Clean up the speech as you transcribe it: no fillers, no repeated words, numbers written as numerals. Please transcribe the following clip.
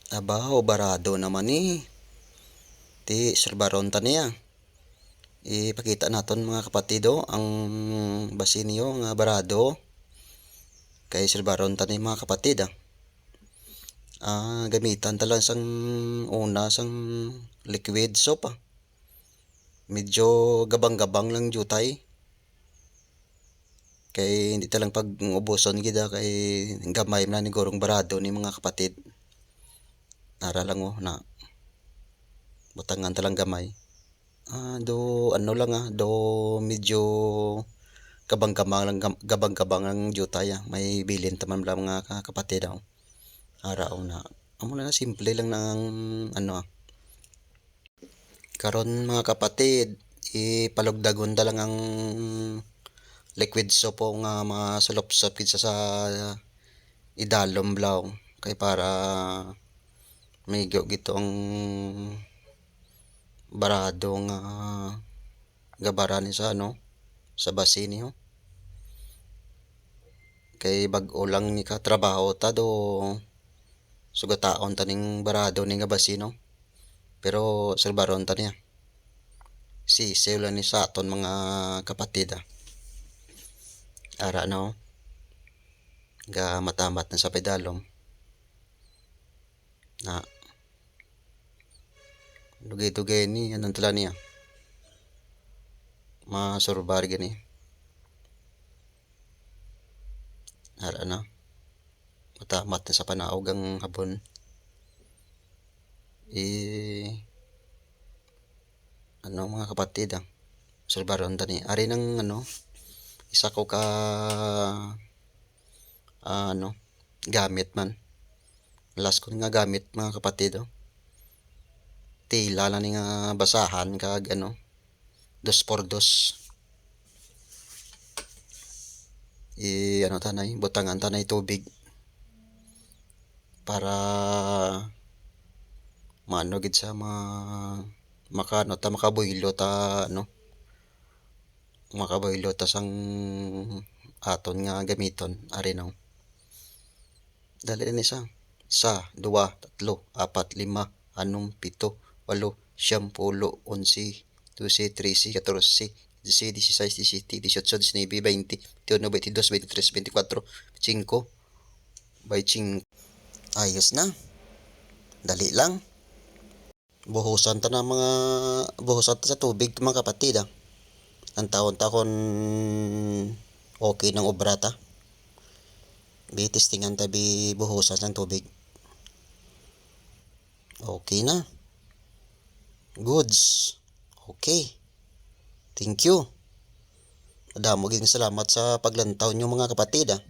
Aba, barado naman eh. Ti serbaron ta niya. Ipakita naton mga kapatido ang basin niyo nga barado. Kay serbaron ta ni mga kapatid ah. Gamitan talang sang una sang liquid soap ah. Medyo gabang-gabang lang jutay. Kay hindi talang pag ubuson gida kay gamay na ni gorong barado ni mga kapatid. Nara lang oh na butangan talang gamay. Do ano lang do medyo gabang-gabang lang jutay ah. May bilin taman lang mga kapatid ah. Araw na. Amo na simple lang ng ano ah. Karon mga kapatid, ipalugdagon ta lang ang liquid soap o nga mga sulop-sop sa idalom blaw kay para may gito ang barado nga gabarani sa ano sa basin niyo. Kay bag-o lang ni ka trabaho ta do sugataon taning barado ni nga basino. Pero serbaron ta niya. Sisew lang ni sa aton mga kapatid ah. Ara no. Ga matamat na sa pedalom. Na dugay-dugay ni anong tala niya. Masurbar gani. Ara na. Matamat na sa panaog ang hapon. Ano mga kapatid ah. Surbaron tani. Ari nang ano. Isa ko ka ano gamit man. Last ko nga gamit mga kapatid oh. Tila lang ni nga basahan kag ano 2x2. Ano tanay butangan tanay tubig para maano gid sa makano ta makaboylo ta ano makaboylo ta sang aton nga gamiton ari no. Dali ni isa, dua, tatlo, apat, lima, anom, pito, walo, siyam, pulo, 11, 12, 13, 14, 15, 16, 17, 18, 19, 20, 21, 22, 23, 24, 25, 25. Ayos na. Dali lang. Buhusan ta sa tubig mga kapatid ah. Ang taon-taon okay ng obra ta. Testingan tabi buhusan ng tubig. Okay na. Goods. Okay. Thank you. Madamo gid salamat sa paglantaw nyo mga kapatid ah.